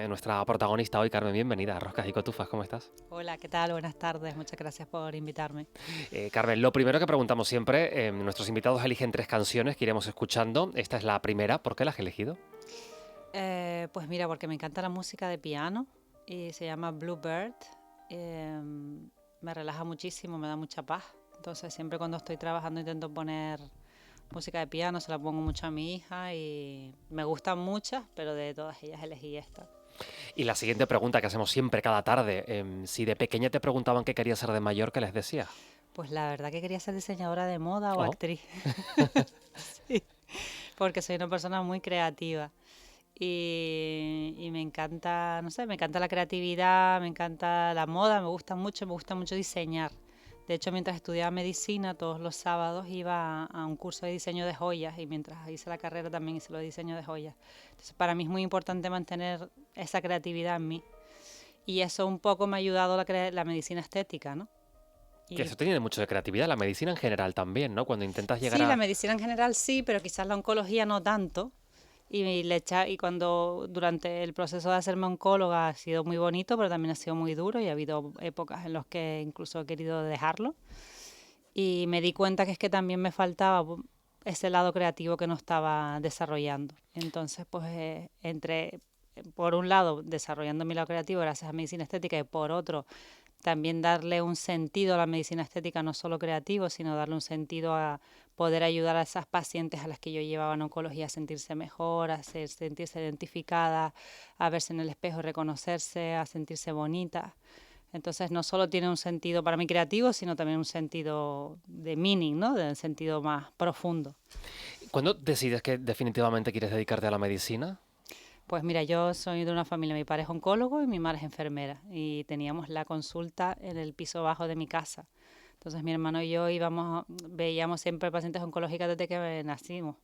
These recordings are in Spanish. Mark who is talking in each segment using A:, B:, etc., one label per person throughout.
A: Nuestra protagonista hoy, Carmen, bienvenida a Roscas y Cotufas, ¿cómo estás?
B: Hola, ¿qué tal? Buenas tardes. Muchas gracias por invitarme.
A: Carmen, lo primero que preguntamos siempre, nuestros invitados eligen tres canciones que iremos escuchando. Esta es la primera, ¿por qué la has elegido?
B: Pues mira, porque me encanta la música de piano y se llama Bluebird. Me relaja muchísimo, me da mucha paz. Entonces siempre cuando estoy trabajando intento poner música de piano, se la pongo mucho a mi hija y me gustan muchas, pero de todas ellas elegí esta.
A: Y la siguiente pregunta que hacemos siempre cada tarde, si de pequeña te preguntaban qué querías ser de mayor, ¿qué les decías?
B: Pues la verdad que quería ser diseñadora de moda o
A: Oh,
B: actriz. Sí, porque soy una persona muy creativa. Y me encanta, no sé, me encanta la creatividad, me encanta la moda, me gusta mucho diseñar. De hecho, mientras estudiaba medicina, todos los sábados iba a un curso de diseño de joyas y mientras hice la carrera también hice lo de diseño de joyas. Entonces, para mí es muy importante mantener esa creatividad en mí. Y eso un poco me ha ayudado la medicina estética, ¿no?
A: que
B: Y
A: eso tiene mucho de creatividad, la medicina en general también, ¿no? Cuando intentas llegar
B: sí, la
A: a...
B: medicina en general sí, pero quizás la oncología no tanto. Y cuando durante el proceso de hacerme oncóloga ha sido muy bonito, pero también ha sido muy duro y ha habido épocas en las que incluso he querido dejarlo. Y me di cuenta que es que también me faltaba ese lado creativo que no estaba desarrollando. Entonces, pues por un lado, desarrollando mi lado creativo gracias a medicina estética y por otro, también darle un sentido a la medicina estética, no solo creativo, sino darle un sentido a poder ayudar a esas pacientes a las que yo llevaba en oncología a sentirse mejor, sentirse identificadas, a verse en el espejo, reconocerse, a sentirse bonitas. Entonces no solo tiene un sentido para mí creativo, sino también un sentido de meaning, ¿no? De un sentido más profundo.
A: ¿Cuándo decides que definitivamente quieres dedicarte a la medicina?
B: Pues mira, yo soy de una familia, mi padre es oncólogo y mi madre es enfermera y teníamos la consulta en el piso bajo de mi casa. Entonces mi hermano y yo veíamos siempre pacientes oncológicas desde que nacimos.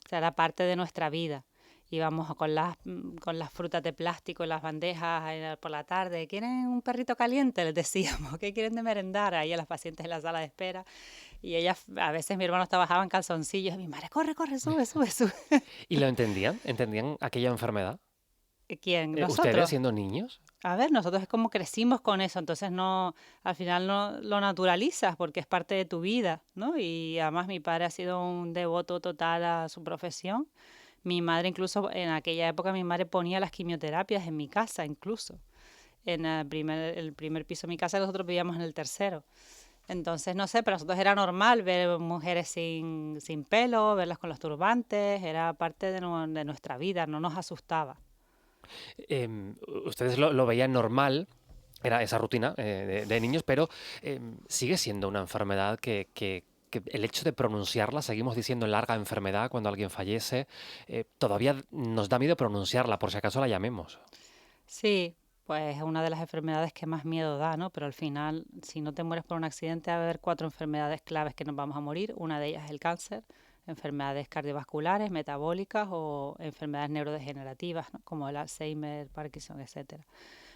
B: O sea, era parte de nuestra vida. Íbamos con las frutas de plástico en las bandejas por la tarde. ¿Quieren un perrito caliente? Les decíamos. ¿Qué quieren de merendar? Ahí a las pacientes en la sala de espera. Y ellas, a veces mi hermano trabajaba en calzoncillos. Y mi madre, corre, corre, sube, sube, sube.
A: ¿Y lo entendían? ¿Entendían aquella enfermedad?
B: ¿Quién?
A: ¿Ustedes
B: Nosotros.
A: siendo niños?
B: A ver, nosotros es como crecimos con eso, entonces no, al final no lo naturalizas porque es parte de tu vida, ¿no? Y además mi padre ha sido un devoto total a su profesión. Mi madre incluso, en aquella época, mi madre ponía las quimioterapias en mi casa incluso. En el primer piso de mi casa, nosotros vivíamos en el tercero. Entonces, no sé, para nosotros era normal ver mujeres sin pelo, verlas con los turbantes, era parte de nuestra vida, no nos asustaba.
A: Ustedes lo veían normal, era esa rutina de niños, pero sigue siendo una enfermedad que el hecho de pronunciarla, seguimos diciendo larga enfermedad cuando alguien fallece, todavía nos da miedo pronunciarla, por si acaso la llamemos.
B: Sí, pues es una de las enfermedades que más miedo da, ¿no? Pero al final, si no te mueres por un accidente, va a haber cuatro enfermedades claves que nos vamos a morir. Una de ellas es el cáncer, enfermedades cardiovasculares, metabólicas o enfermedades neurodegenerativas, ¿no? Como el Alzheimer, Parkinson, etcétera.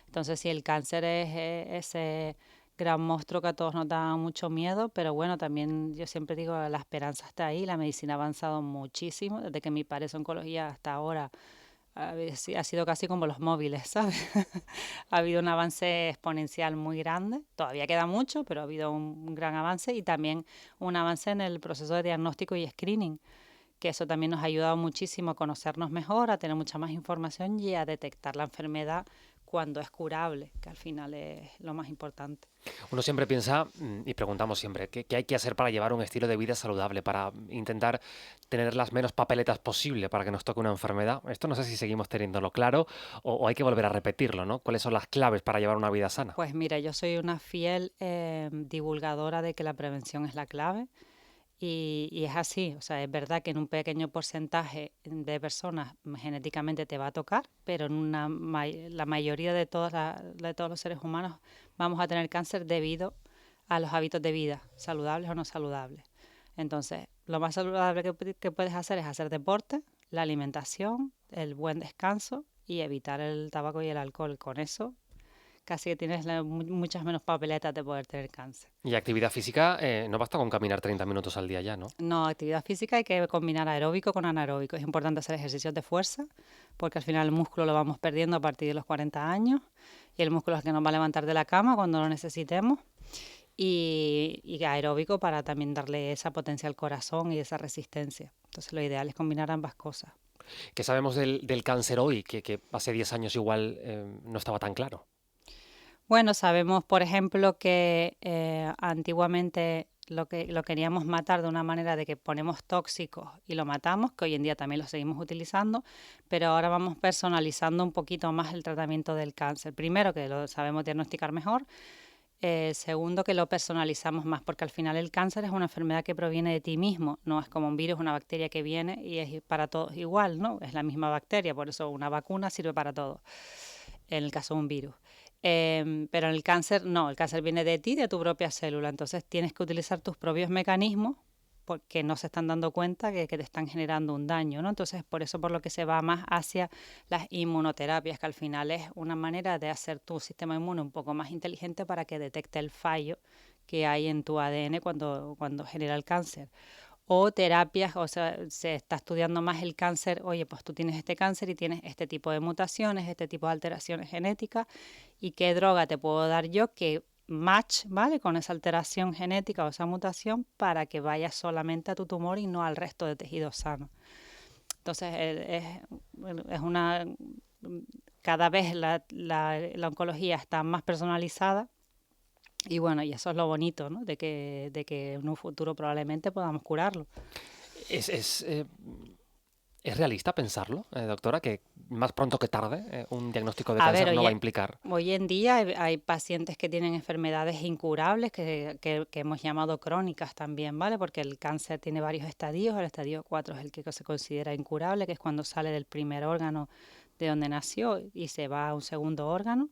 B: Entonces, sí, el cáncer es ese gran monstruo que a todos nos da mucho miedo, pero bueno, también yo siempre digo, la esperanza está ahí, la medicina ha avanzado muchísimo, desde que mi padre es oncología hasta ahora sí, ha sido casi como los móviles, ¿sabes? Ha habido un avance exponencial muy grande, todavía queda mucho, pero ha habido un gran avance y también un avance en el proceso de diagnóstico y screening, que eso también nos ha ayudado muchísimo a conocernos mejor, a tener mucha más información y a detectar la enfermedad cuando es curable, que al final es lo más importante.
A: Uno siempre piensa y preguntamos siempre, ¿qué hay que hacer para llevar un estilo de vida saludable, para intentar tener las menos papeletas posible para que nos toque una enfermedad? Esto no sé si seguimos teniéndolo claro o hay que volver a repetirlo, ¿no? ¿Cuáles son las claves para llevar una vida sana?
B: Pues mira, yo soy una fiel divulgadora de que la prevención es la clave. Y es así, o sea, es verdad que en un pequeño porcentaje de personas genéticamente te va a tocar, pero en la mayoría de todos los seres humanos vamos a tener cáncer debido a los hábitos de vida, saludables o no saludables. Entonces, lo más saludable que puedes hacer es hacer deporte, la alimentación, el buen descanso y evitar el tabaco y el alcohol. Con eso casi que tienes muchas menos papeletas de poder tener cáncer.
A: Y actividad física, no basta con caminar 30 minutos al día ya, ¿no?
B: No, actividad física hay que combinar aeróbico con anaeróbico. Es importante hacer ejercicios de fuerza, porque al final el músculo lo vamos perdiendo a partir de los 40 años, y el músculo es el que nos va a levantar de la cama cuando lo necesitemos. Y aeróbico para también darle esa potencia al corazón y esa resistencia. Entonces lo ideal es combinar ambas cosas.
A: ¿Qué sabemos del cáncer hoy, que hace 10 años igual no estaba tan claro?
B: Bueno, sabemos, por ejemplo, que antiguamente lo queríamos matar de una manera de que ponemos tóxicos y lo matamos, que hoy en día también lo seguimos utilizando, pero ahora vamos personalizando un poquito más el tratamiento del cáncer. Primero, que lo sabemos diagnosticar mejor. Segundo, que lo personalizamos más, porque al final el cáncer es una enfermedad que proviene de ti mismo, no es como un virus, una bacteria que viene y es para todos igual, ¿no? Es la misma bacteria, por eso una vacuna sirve para todos, en el caso de un virus. Pero en el cáncer no, el cáncer viene de ti, de tu propia célula, entonces tienes que utilizar tus propios mecanismos porque no se están dando cuenta que te están generando un daño, ¿no? Entonces, por eso por lo que se va más hacia las inmunoterapias, que al final es una manera de hacer tu sistema inmune un poco más inteligente para que detecte el fallo que hay en tu ADN cuando genera el cáncer. O terapias, o sea, se está estudiando más el cáncer, oye, pues tú tienes este cáncer y tienes este tipo de mutaciones, este tipo de alteraciones genéticas, y qué droga te puedo dar yo que match, ¿vale? Con esa alteración genética o esa mutación para que vaya solamente a tu tumor y no al resto de tejidos sanos. Entonces, es una... Cada vez la oncología está más personalizada y bueno, y eso es lo bonito, ¿no? De que en un futuro probablemente podamos curarlo.
A: ¿Es, es, eh, ¿Es realista pensarlo, doctora, que más pronto que tarde un diagnóstico de
B: A ver,
A: cáncer no va a implicar?
B: hoy en día hay pacientes que tienen enfermedades incurables que hemos llamado crónicas también, ¿vale? Porque el cáncer tiene varios estadios. El estadio 4 es el que se considera incurable, que es cuando sale del primer órgano de donde nació y se va a un segundo órgano.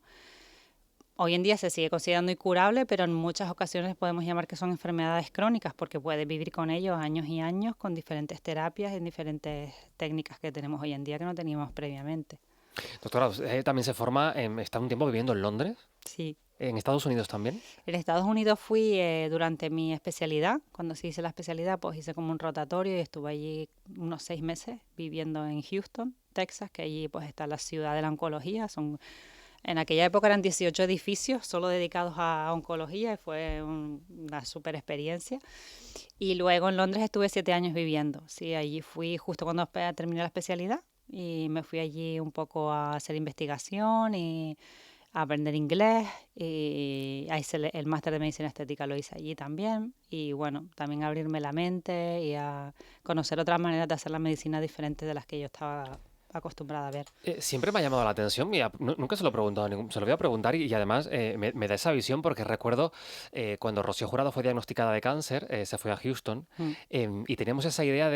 B: Hoy en día se sigue considerando incurable, pero en muchas ocasiones podemos llamar que son enfermedades crónicas porque puedes vivir con ellos años y años con diferentes terapias y diferentes técnicas que tenemos hoy en día que no teníamos previamente.
A: Doctora, usted también se forma, está un tiempo viviendo en Londres,
B: Sí.
A: en Estados Unidos también.
B: En Estados Unidos fui durante mi especialidad. Cuando se hice la especialidad, pues hice como un rotatorio y estuve allí unos 6 meses viviendo en Houston, Texas, que allí pues está la ciudad de la oncología. En aquella época eran 18 edificios solo dedicados a oncología y fue una súper experiencia. Y luego en Londres estuve 7 años viviendo. Sí, allí fui justo cuando terminé la especialidad y me fui allí un poco a hacer investigación y a aprender inglés. Y el máster de medicina estética lo hice allí también. Y bueno, también a abrirme la mente y a conocer otras maneras de hacer la medicina diferentes de las que yo estaba acostumbrada a ver.
A: Siempre me ha llamado la atención, mira, nunca se lo he preguntado, se lo voy a preguntar y además me da esa visión porque recuerdo cuando Rocío Jurado fue diagnosticada de cáncer, se fue a Houston
B: Mm.
A: y teníamos esa idea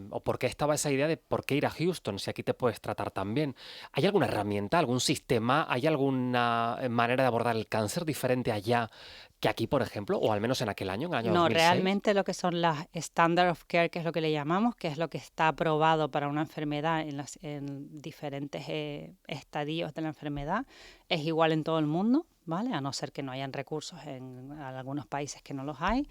A: o por qué estaba esa idea de por qué ir a Houston si aquí te puedes tratar tan bien. ¿Hay alguna herramienta, algún sistema, hay alguna manera de abordar el cáncer diferente allá que aquí, por ejemplo, o al menos en aquel año, en el año
B: No,
A: 2006?
B: realmente lo que son las standard of care, que es lo que le llamamos, que es lo que está aprobado para una enfermedad en diferentes estadios de la enfermedad, es igual en todo el mundo, ¿vale? A no ser que no hayan recursos en algunos países que no los hay.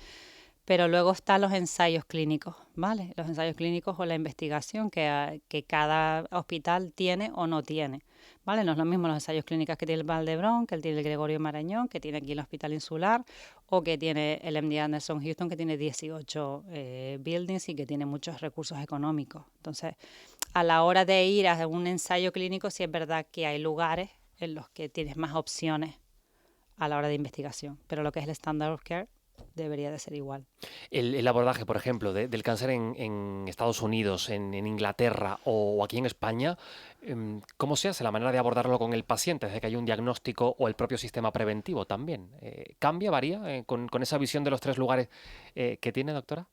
B: Pero luego están los ensayos clínicos, ¿vale? Los ensayos clínicos o la investigación que cada hospital tiene o no tiene, ¿vale? No es lo mismo los ensayos clínicos que tiene el Vall d'Hebron, que tiene el Gregorio Marañón, que tiene aquí el Hospital Insular, o que tiene el MD Anderson Houston, que tiene 18 buildings y que tiene muchos recursos económicos. Entonces, a la hora de ir a un ensayo clínico, sí es verdad que hay lugares en los que tienes más opciones a la hora de investigación, pero lo que es el standard of care debería de ser igual.
A: El abordaje, por ejemplo, del cáncer en Estados Unidos, en Inglaterra o aquí en España, ¿cómo se hace la manera de abordarlo con el paciente desde que hay un diagnóstico o el propio sistema preventivo también? ¿Cambia, varía con esa visión de los tres lugares que tiene, doctora?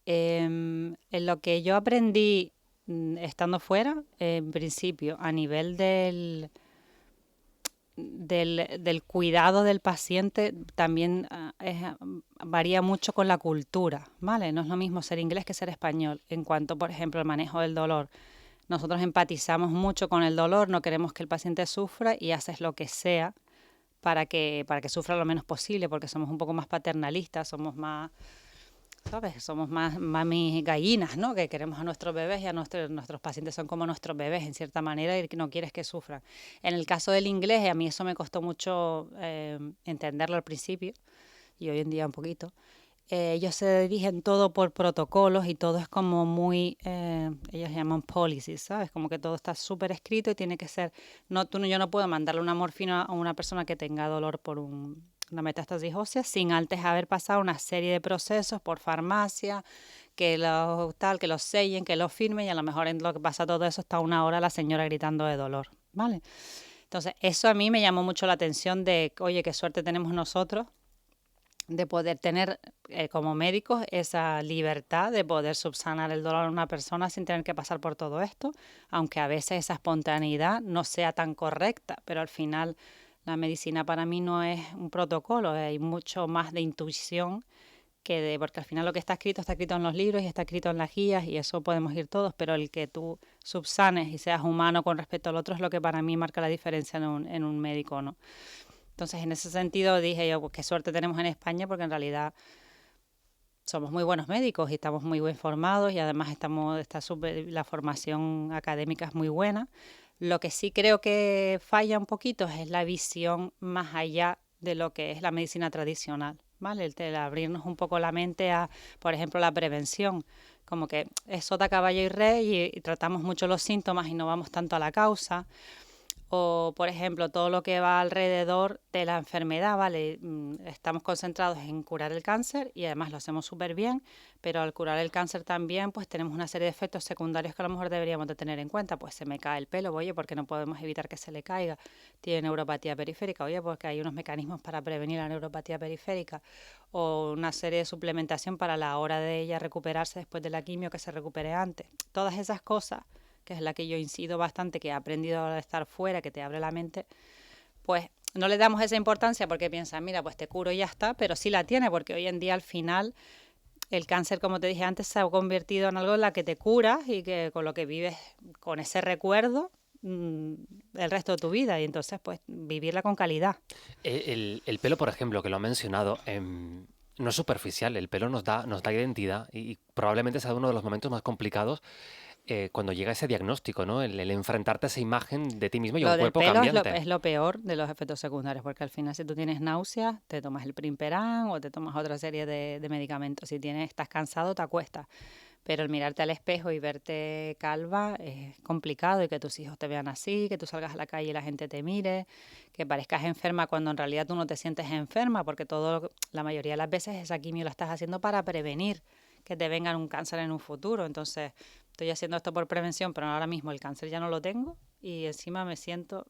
B: En lo que yo aprendí estando fuera, en principio, a nivel del cuidado del paciente, también varía mucho con la cultura, ¿vale? No es lo mismo ser inglés que ser español. En cuanto, por ejemplo, al manejo del dolor, nosotros empatizamos mucho con el dolor, no queremos que el paciente sufra y haces lo que sea para que sufra lo menos posible, porque somos un poco más paternalistas, somos más, ¿sabes? Somos más mami gallinas, ¿no? Que queremos a nuestros bebés y a nuestros pacientes son como nuestros bebés, en cierta manera, y que no quieres que sufran. En el caso del inglés, a mí eso me costó mucho entenderlo al principio, y hoy en día un poquito. Ellos se dirigen todo por protocolos y todo es como muy, ellos llaman policies, ¿sabes? Como que todo está súper escrito y tiene que ser, no, yo no puedo mandarle una morfina a una persona que tenga dolor por una metástasis ósea sin antes haber pasado una serie de procesos por farmacia, que los sellen, que los firmen y a lo mejor en lo que pasa todo eso está una hora la señora gritando de dolor, ¿vale? Entonces, eso a mí me llamó mucho la atención de, oye, qué suerte tenemos nosotros de poder tener como médicos esa libertad de poder subsanar el dolor a una persona sin tener que pasar por todo esto, aunque a veces esa espontaneidad no sea tan correcta, pero al final la medicina para mí no es un protocolo, hay mucho más de intuición porque al final lo que está escrito en los libros y está escrito en las guías y eso podemos ir todos, pero el que tú subsanes y seas humano con respecto al otro es lo que para mí marca la diferencia en un médico, ¿no? Entonces, en ese sentido dije yo, pues qué suerte tenemos en España, porque en realidad somos muy buenos médicos y estamos muy bien formados y además la formación académica es muy buena. Lo que sí creo que falla un poquito es la visión más allá de lo que es la medicina tradicional, ¿vale? El abrirnos un poco la mente a, por ejemplo, la prevención. Como que es sota, caballo y rey y tratamos mucho los síntomas y no vamos tanto a la causa. O, por ejemplo, todo lo que va alrededor de la enfermedad, ¿vale? Estamos concentrados en curar el cáncer y además lo hacemos súper bien, pero al curar el cáncer también, pues tenemos una serie de efectos secundarios que a lo mejor deberíamos de tener en cuenta. Pues se me cae el pelo, oye, porque no podemos evitar que se le caiga. Tiene neuropatía periférica, oye, porque hay unos mecanismos para prevenir la neuropatía periférica. O una serie de suplementación para la hora de ella recuperarse después de la quimio, que se recupere antes. Todas esas cosas que es la que yo incido bastante, que he aprendido a estar fuera, que te abre la mente, pues no le damos esa importancia porque piensan, mira, pues te curo y ya está, pero sí la tiene, porque hoy en día al final el cáncer, como te dije antes, se ha convertido en algo en la que te curas y que con lo que vives con ese recuerdo el resto de tu vida y entonces pues vivirla con calidad.
A: El pelo, por ejemplo, que lo ha mencionado, no es superficial, el pelo nos da identidad y probablemente sea uno de los momentos más complicados cuando llega ese diagnóstico, ¿no? El enfrentarte a esa imagen de ti mismo y a un
B: Lo del
A: cuerpo
B: pelo
A: cambiante.
B: es lo peor de los efectos secundarios, porque al final si tú tienes náuseas, te tomas el Primperan o te tomas otra serie de medicamentos. Si estás cansado, te acuestas. Pero el mirarte al espejo y verte calva es complicado y que tus hijos te vean así, que tú salgas a la calle y la gente te mire, que parezcas enferma cuando en realidad tú no te sientes enferma, porque la mayoría de las veces esa quimio la estás haciendo para prevenir que te venga un cáncer en un futuro. Entonces, estoy haciendo esto por prevención, pero ahora mismo el cáncer ya no lo tengo y encima me siento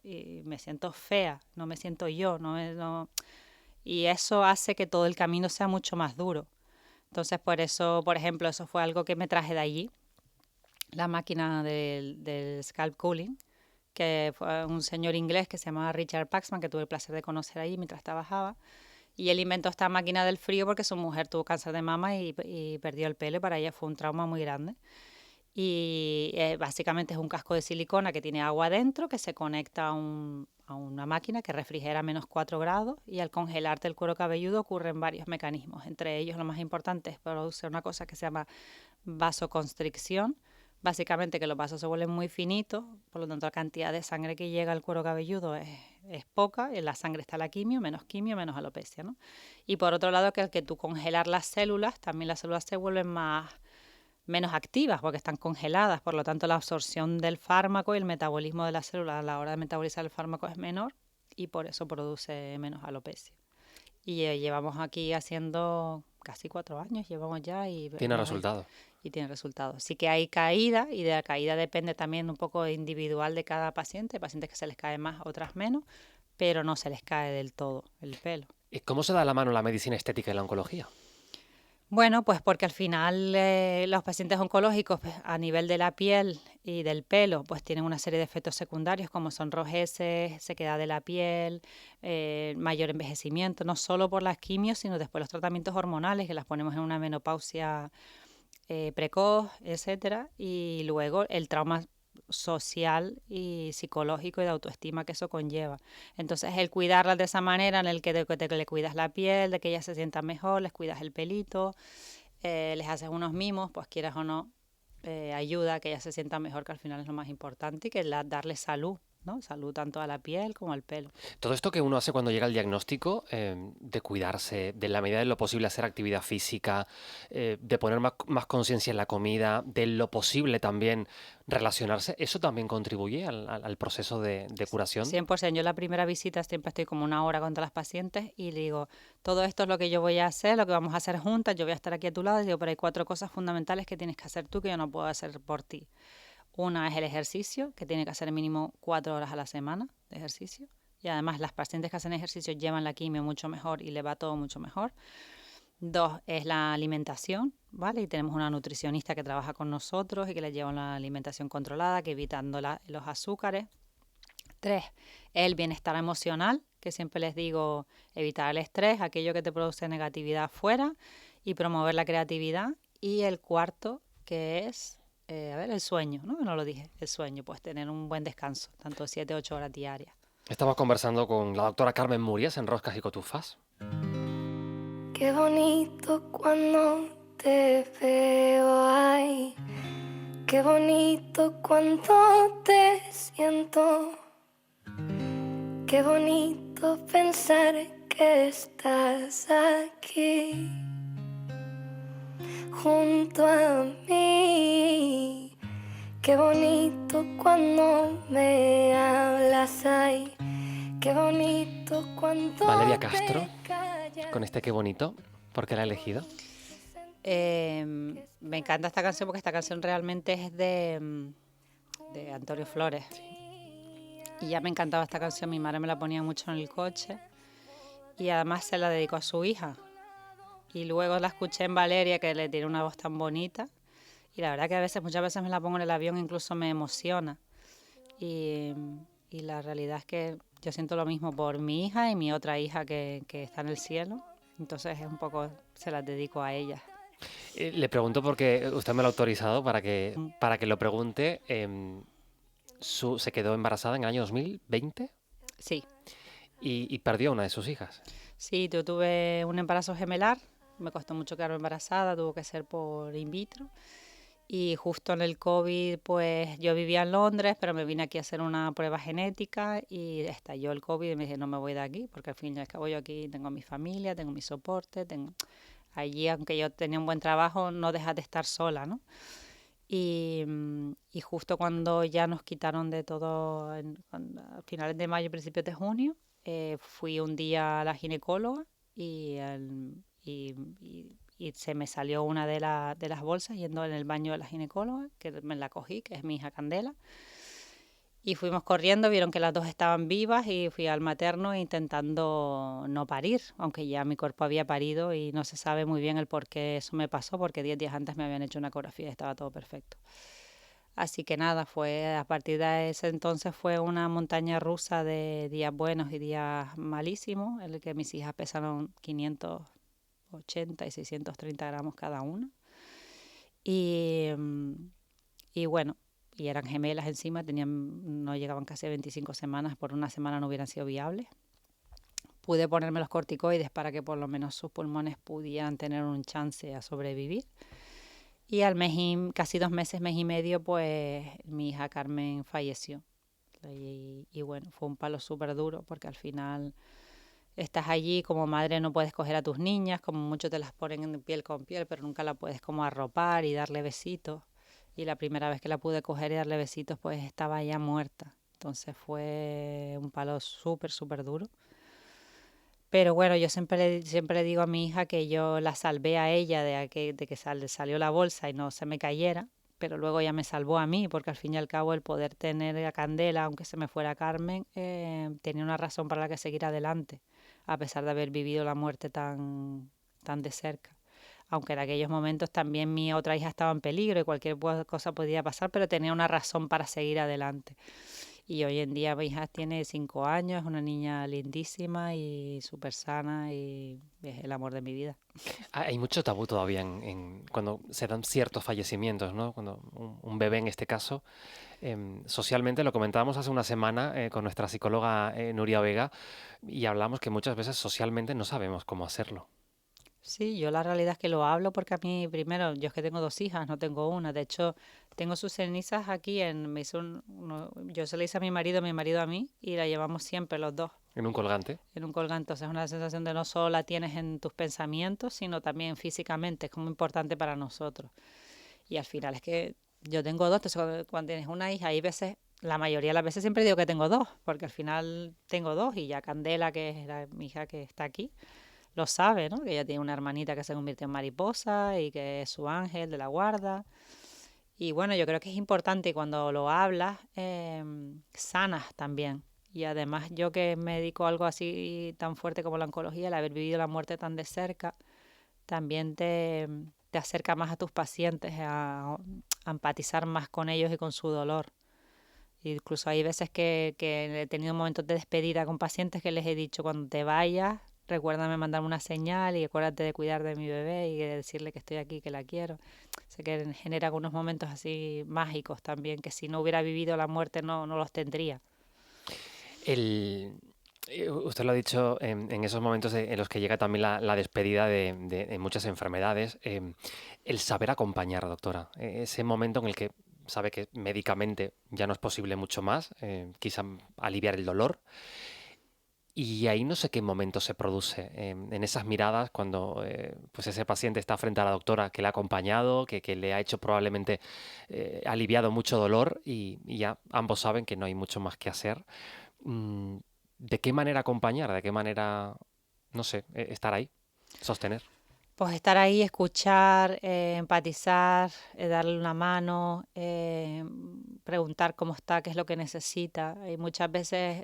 B: fea, no me siento yo, y eso hace que todo el camino sea mucho más duro. Entonces, por eso, por ejemplo, eso fue algo que me traje de allí, la máquina del scalp cooling, que fue un señor inglés que se llamaba Richard Paxman, que tuve el placer de conocer ahí mientras trabajaba. Y él inventó esta máquina del frío porque su mujer tuvo cáncer de mama y perdió el pelo y para ella fue un trauma muy grande. Y básicamente es un casco de silicona que tiene agua dentro, que se conecta a una máquina que refrigera a -4 grados y al congelarte el cuero cabelludo ocurren varios mecanismos. Entre ellos lo más importante es producir una cosa que se llama vasoconstricción. Básicamente que los vasos se vuelven muy finitos, por lo tanto la cantidad de sangre que llega al cuero cabelludo es poca, en la sangre está la quimio, menos alopecia, ¿no? Y por otro lado que al que tú congelar las células, también las células se vuelven menos activas porque están congeladas, por lo tanto la absorción del fármaco y el metabolismo de la célula a la hora de metabolizar el fármaco es menor y por eso produce menos alopecia. Y llevamos aquí haciendo casi 4 años, llevamos ya
A: Tiene resultado.
B: y tiene resultados. Sí que hay caída y de la caída depende también un poco individual de cada paciente, hay pacientes que se les cae más, otras menos, pero no se les cae del todo el pelo.
A: ¿Cómo se da la mano la medicina estética y la oncología?
B: Bueno, pues porque al final los pacientes oncológicos pues, a nivel de la piel y del pelo pues tienen una serie de efectos secundarios como son rojeces, sequedad de la piel, mayor envejecimiento, no solo por las quimios, sino después los tratamientos hormonales que las ponemos en una menopausia precoz, etcétera, y luego el trauma social y psicológico y de autoestima que eso conlleva. Entonces, el cuidarlas de esa manera en el que le cuidas la piel, de que ellas se sientan mejor, les cuidas el pelito, les haces unos mimos, pues quieras o no, ayuda a que ellas se sientan mejor, que al final es lo más importante, y que darles salud, ¿no? Salud tanto a la piel como al pelo.
A: Todo esto que uno hace cuando llega el diagnóstico, de cuidarse, de la medida de lo posible hacer actividad física, de poner más conciencia en la comida, de lo posible también relacionarse, ¿eso también contribuye al proceso de curación?
B: 100%. Yo la primera visita siempre estoy como una hora con todas las pacientes y le digo, todo esto es lo que yo voy a hacer, lo que vamos a hacer juntas, yo voy a estar aquí a tu lado, y digo, pero hay 4 cosas fundamentales que tienes que hacer tú que yo no puedo hacer por ti. Una es el ejercicio, que tiene que hacer mínimo 4 horas a la semana de ejercicio. Y además las pacientes que hacen ejercicio llevan la quimio mucho mejor y le va todo mucho mejor. 2 es la alimentación, ¿vale? Y tenemos una nutricionista que trabaja con nosotros y que le lleva una alimentación controlada, que evitando los azúcares. 3, el bienestar emocional, que siempre les digo, evitar el estrés, aquello que te produce negatividad fuera, y promover la creatividad. Y el cuarto, que es, el sueño, ¿no? No lo dije, el sueño, pues tener un buen descanso, tanto 7, 8 horas diarias.
A: Estamos conversando con la doctora Carmen Murias en Roscas y Cotufas.
C: Qué bonito cuando te veo ahí. Qué bonito cuando te siento. Qué bonito pensar que estás aquí junto a mí. Qué bonito cuando me hablas ahí. Qué bonito cuando
A: Valeria Castro,
C: te callas.
A: con este Qué bonito, ¿por qué la ha elegido?
B: Me encanta esta canción porque esta canción realmente es de Antonio Flores. Y ya me encantaba esta canción, mi madre me la ponía mucho en el coche y además se la dedicó a su hija. Y luego la escuché en Valeria, que le tiene una voz tan bonita, y la verdad que muchas veces me la pongo en el avión, incluso me emociona. Y, y la realidad es que yo siento lo mismo por mi hija y mi otra hija que está en el cielo. Entonces es un poco, se las dedico a ellas.
A: Le pregunto porque usted me lo ha autorizado para que lo pregunte. Se quedó embarazada en el año 2020
B: Sí,
A: y perdió a una de sus hijas.
B: sí, yo tuve un embarazo gemelar, me costó mucho quedarme embarazada, tuvo que ser por in vitro. Y justo en el COVID, pues yo vivía en Londres, pero me vine aquí a hacer una prueba genética y estalló el COVID y me dije, no me voy de aquí, porque al fin y al cabo yo aquí tengo mi familia, tengo mi soporte, allí, aunque yo tenía un buen trabajo, no dejas de estar sola, ¿no? Y justo cuando ya nos quitaron de todo, a finales de mayo, principios de junio, fui un día a la ginecóloga y, y se me salió una de las bolsas yendo en el baño de la ginecóloga, que me la cogí, que es mi hija Candela. Y fuimos corriendo, vieron que las dos estaban vivas y fui al materno intentando no parir, aunque ya mi cuerpo había parido y no se sabe muy bien el por qué eso me pasó, porque 10 días antes me habían hecho una ecografía y estaba todo perfecto. Así que nada, fue a partir de ese entonces fue una montaña rusa de días buenos y días malísimos, en el que mis hijas pesaron 580 y 630 gramos cada una. Y, y bueno, y eran gemelas encima, no llegaban casi a 25 semanas, por una semana no hubieran sido viables. Pude ponerme los corticoides para que por lo menos sus pulmones pudieran tener un chance a sobrevivir. Y al casi 2 meses, mes y medio, pues mi hija Carmen falleció. Y bueno, fue un palo súper duro porque al final estás allí como madre, no puedes coger a tus niñas, como muchos te las ponen en piel con piel, pero nunca la puedes como arropar y darle besitos. Y la primera vez que la pude coger y darle besitos, pues estaba ya muerta. Entonces fue un palo súper, súper duro. Pero bueno, yo siempre le digo a mi hija que yo la salvé a ella de que salió la bolsa y no se me cayera, pero luego ella me salvó a mí, porque al fin y al cabo el poder tener a Candela, aunque se me fuera Carmen, tenía una razón para la que seguir adelante, a pesar de haber vivido la muerte tan de cerca. Aunque en aquellos momentos también mi otra hija estaba en peligro y cualquier cosa podía pasar, pero tenía una razón para seguir adelante. Y hoy en día mi hija tiene 5 años, es una niña lindísima y súper sana y es el amor de mi vida.
A: Hay mucho tabú todavía cuando se dan ciertos fallecimientos, ¿no? Cuando un bebé en este caso, socialmente, lo comentábamos hace una semana con nuestra psicóloga Nuria Vega y hablamos que muchas veces socialmente no sabemos cómo hacerlo.
B: Sí, yo la realidad es que lo hablo porque a mí, primero, yo es que tengo 2 hijas, no tengo una. De hecho, tengo sus cenizas aquí yo se le hice a mi marido a mí, y la llevamos siempre los dos
A: En un colgante.
B: en un colgante. O sea, es una sensación de no solo la tienes en tus pensamientos, sino también físicamente. Es como importante para nosotros. Y al final es que yo tengo dos, entonces cuando tienes una hija, hay veces, la mayoría de las veces siempre digo que tengo dos, porque al final tengo dos, y ya Candela, que es mi hija que está aquí, lo sabe, ¿no? Que ella tiene una hermanita que se convirtió en mariposa y que es su ángel de la guarda. Y bueno, yo creo que es importante cuando lo hablas, sanas también. Y además yo que me dedico a algo así tan fuerte como la oncología, el haber vivido la muerte tan de cerca, también te acerca más a tus pacientes, a empatizar más con ellos y con su dolor. Incluso hay veces que he tenido momentos de despedida con pacientes que les he dicho, cuando te vayas, recuérdame mandarme una señal y acuérdate de cuidar de mi bebé y de decirle que estoy aquí, que la quiero. Sé que genera algunos momentos así mágicos también, que si no hubiera vivido la muerte no los tendría.
A: El, Usted lo ha dicho en esos momentos en los que llega también la despedida de muchas enfermedades, el saber acompañar, doctora, ese momento en el que sabe que médicamente ya no es posible mucho más, quizá aliviar el dolor. Y ahí no sé qué momento se produce en esas miradas cuando pues ese paciente está frente a la doctora que le ha acompañado, que le ha hecho probablemente aliviado mucho dolor y ya ambos saben que no hay mucho más que hacer. Mm, ¿De qué manera acompañar? ¿De qué manera, no sé, estar ahí, sostener?
B: Pues estar ahí, escuchar, empatizar, darle una mano, preguntar cómo está, qué es lo que necesita. Y muchas veces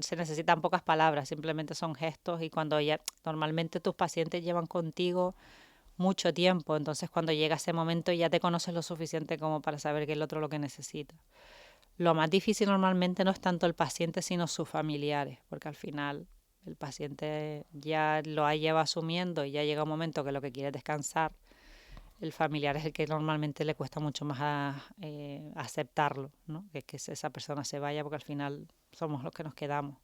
B: se necesitan pocas palabras, simplemente son gestos, y cuando ya normalmente tus pacientes llevan contigo mucho tiempo, entonces cuando llega ese momento ya te conoces lo suficiente como para saber que el otro lo que necesita. Lo más difícil normalmente no es tanto el paciente, sino sus familiares, porque al final el paciente ya lo lleva asumiendo y ya llega un momento que lo que quiere es descansar. El familiar es el que normalmente le cuesta mucho más aceptarlo, ¿no? Que esa persona se vaya, porque al final somos los que nos quedamos.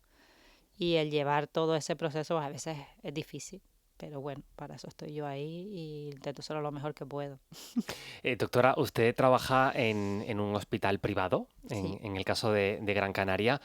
B: Y el llevar todo ese proceso a veces es difícil. Pero bueno, para eso estoy yo ahí y intento hacerlo lo mejor que puedo.
A: Doctora, usted trabaja en un hospital privado,
B: Sí.
A: en el caso de Gran Canaria.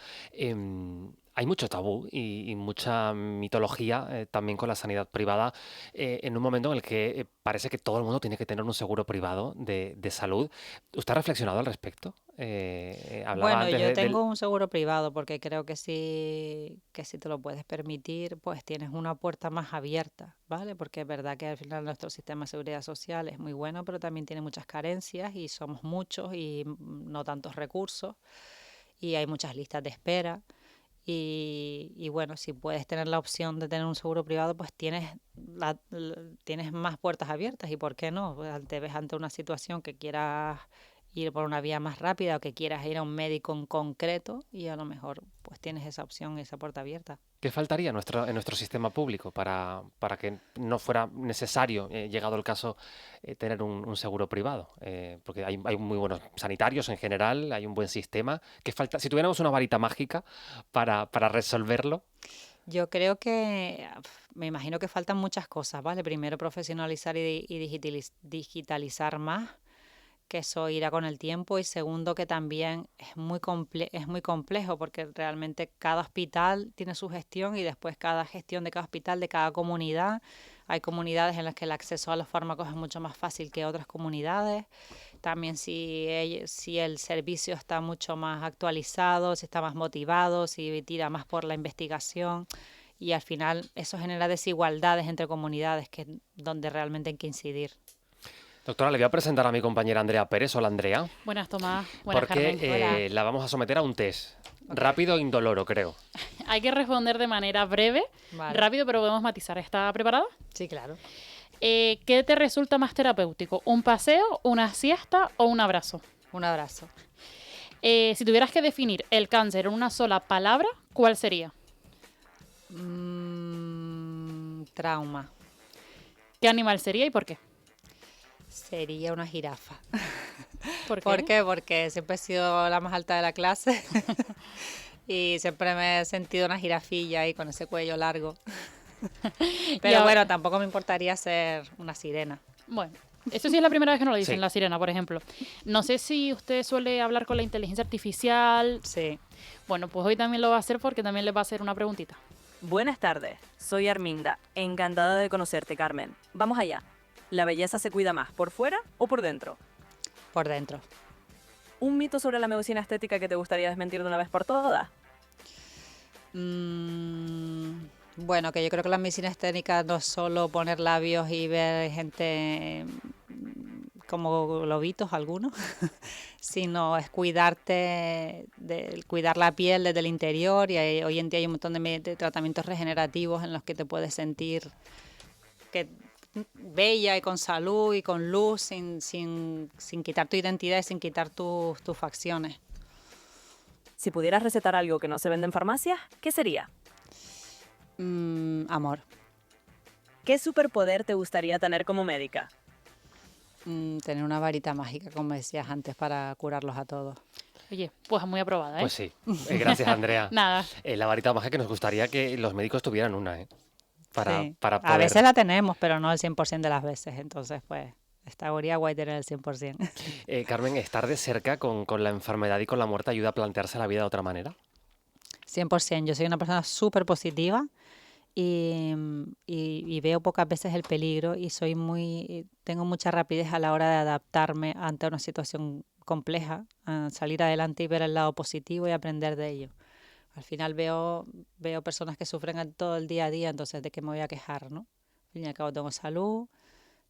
A: Hay mucho tabú y mucha mitología también con la sanidad privada, en un momento en el que parece que todo el mundo tiene que tener un seguro privado de salud. ¿Usted ha reflexionado al respecto? Hablaba
B: Bueno,
A: antes
B: yo
A: del...
B: tengo un seguro privado porque creo que si te lo puedes permitir, pues tienes una puerta más abierta, ¿vale? Porque es verdad que al final nuestro sistema de seguridad social es muy bueno, pero también tiene muchas carencias y somos muchos y no tantos recursos, y hay muchas listas de espera. Y bueno, si puedes tener la opción de tener un seguro privado, pues tienes más puertas abiertas. ¿Y por qué no? Pues te ves ante una situación que quieras ir por una vía más rápida o que quieras ir a un médico en concreto, y a lo mejor pues tienes esa opción, esa puerta abierta.
A: ¿Qué faltaría en nuestro sistema público para que no fuera necesario, llegado el caso, tener un seguro privado? Porque hay muy buenos sanitarios en general, hay un buen sistema. ¿Qué falta? Si tuviéramos una varita mágica para resolverlo.
B: Yo creo que, me imagino que faltan muchas cosas, ¿vale? Primero, profesionalizar y digitalizar más, que eso irá con el tiempo. Y segundo, que también es muy complejo, porque realmente cada hospital tiene su gestión, y después cada gestión de cada hospital, de cada comunidad. Hay comunidades en las que el acceso a los fármacos es mucho más fácil que otras comunidades. También si el servicio está mucho más actualizado, si está más motivado, si tira más por la investigación. Y al final eso genera desigualdades entre comunidades, que es donde realmente hay que incidir.
A: Doctora, le voy a presentar a mi compañera Andrea Pérez. Hola, Andrea.
D: Buenas, Tomás. Buenas,
A: Porque
D: Carmen. Hola.
A: la vamos a someter a un test.
B: Ok.
A: Rápido e indoloro, creo.
D: Hay que responder de manera breve,
B: Vale.
D: rápido, pero podemos matizar. ¿Está preparada?
B: Sí, claro.
D: ¿Qué te resulta más terapéutico? ¿Un paseo, una siesta o un abrazo?
B: Un abrazo.
D: Si tuvieras que definir el cáncer en una sola palabra, ¿cuál sería?
B: Trauma.
D: ¿Qué animal sería y por qué?
B: Sería una jirafa.
D: ¿Por qué?
B: ¿Por qué? Porque siempre he sido la más alta de la clase y siempre me he sentido una jirafilla ahí con ese cuello largo. Pero
D: ahora-
B: bueno, tampoco me importaría ser una sirena.
D: Bueno, eso sí es la primera vez que nos lo dicen,
A: Sí.
D: la sirena, por ejemplo. No sé si usted suele hablar con la inteligencia artificial.
B: Sí.
D: Bueno, pues hoy también lo va a hacer porque también le va a hacer una preguntita.
E: Buenas tardes, soy Arminda. Encantada de conocerte, Carmen. Vamos allá. ¿La belleza se cuida más por fuera o por dentro?
B: Por dentro.
E: ¿Un mito sobre la medicina estética que te gustaría desmentir de una vez por todas?
B: Bueno, que yo creo que la medicina estética no es solo poner labios y ver gente como globitos algunos, sino es cuidarte, cuidar la piel desde el interior y hoy en día hay un montón de tratamientos regenerativos en los que te puedes sentir que bella y con salud y con luz sin quitar tu identidad y sin quitar tus facciones.
E: Si pudieras recetar algo que no se vende en farmacias, ¿qué sería?
B: Amor.
E: ¿Qué superpoder te gustaría tener como médica?
B: Tener una varita mágica, como decías antes, para curarlos a todos.
D: Oye, pues muy aprobada, ¿eh?
A: Pues sí. Gracias, Andrea.
D: Nada.
A: La varita mágica que nos gustaría que los médicos tuvieran una, ¿eh?
B: Sí.
A: Para
B: A
A: poder...
B: veces la tenemos, pero no el 100% de las veces. Entonces, pues, estaría guay tener el 100%.
A: Carmen, estar de cerca con la enfermedad y con la muerte ayuda a plantearse la vida de otra manera.
B: 100%. Yo soy una persona súper positiva y veo pocas veces el peligro y tengo mucha rapidez a la hora de adaptarme ante una situación compleja, a salir adelante y ver el lado positivo y aprender de ello. Al final veo personas que sufren todo el día a día, entonces ¿de qué me voy a quejar, no? Al fin y al cabo tengo salud,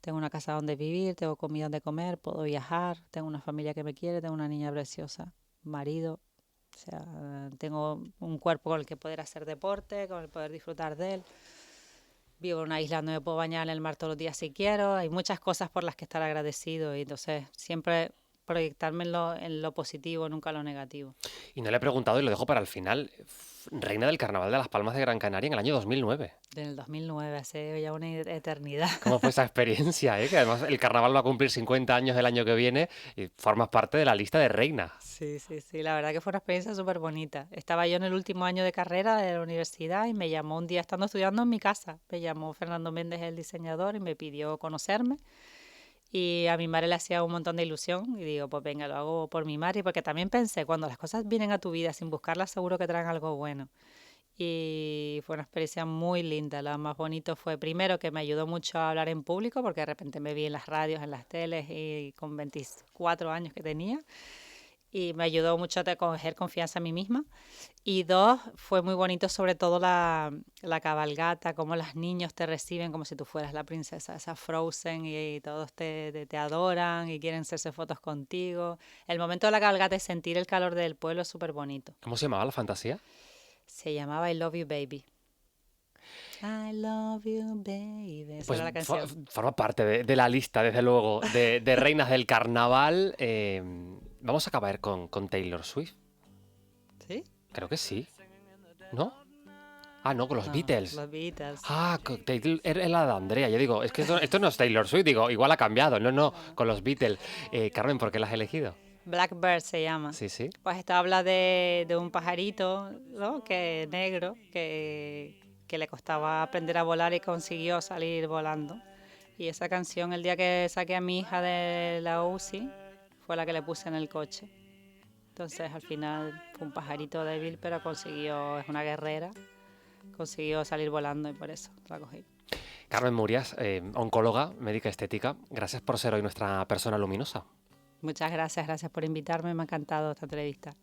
B: tengo una casa donde vivir, tengo comida donde comer, puedo viajar, tengo una familia que me quiere, tengo una niña preciosa, marido. O sea, tengo un cuerpo con el que poder hacer deporte, con el poder disfrutar de él. Vivo en una isla donde me puedo bañar en el mar todos los días si quiero. Hay muchas cosas por las que estar agradecido y entonces siempre proyectarme en lo positivo, nunca en lo negativo.
A: Y no le he preguntado y lo dejo para el final. Reina del Carnaval de Las Palmas de Gran Canaria en el año 2009.
B: En el 2009, hace ya una eternidad.
A: ¿Cómo fue esa experiencia? Que además el carnaval va a cumplir 50 años el año que viene y formas parte de la lista de reinas.
B: Sí, la verdad que fue una experiencia súper bonita. Estaba yo en el último año de carrera de la universidad y me llamó un día estando estudiando en mi casa. Me llamó Fernando Méndez, el diseñador, y me pidió conocerme. Y a mi madre le hacía un montón de ilusión y digo, pues venga, lo hago por mi madre, porque también pensé, cuando las cosas vienen a tu vida sin buscarlas, seguro que traen algo bueno. Y fue una experiencia muy linda. Lo más bonito fue, primero, que me ayudó mucho a hablar en público, porque de repente me vi en las radios, en las teles, y con 24 años que tenía. Y me ayudó mucho a coger confianza en mí misma. Y dos, fue muy bonito sobre todo la cabalgata, cómo los niños te reciben como si tú fueras la princesa, esa Frozen, y todos te adoran y quieren hacerse fotos contigo. El momento de la cabalgata y sentir el calor del pueblo es súper bonito.
A: ¿Cómo se llamaba la fantasía?
B: Se llamaba I Love You Baby. I love you, baby. Esa
A: Pues
B: era la canción.
A: forma parte de la lista, desde luego, de reinas del carnaval. Vamos a acabar con Taylor Swift.
B: ¿Sí?
A: Creo que sí. ¿No? Ah, no, con los
B: No,
A: Beatles.
B: Los Beatles.
A: Ah, Taylor, era la de Andrea. Yo digo, es que esto no es Taylor Swift. Digo, igual ha cambiado. No, con los Beatles. Carmen, ¿por qué la has elegido?
B: Blackbird se llama.
A: Sí, sí.
B: Pues esta habla de un pajarito, ¿no? Que negro, que le costaba aprender a volar y consiguió salir volando. Y esa canción, el día que saqué a mi hija de la UCI, fue la que le puse en el coche. Entonces, al final, fue un pajarito débil, pero es una guerrera, consiguió salir volando y por eso la cogí.
A: Carmen Murias, oncóloga, médica estética, gracias por ser hoy nuestra persona luminosa.
B: Muchas gracias por invitarme, me ha encantado esta entrevista.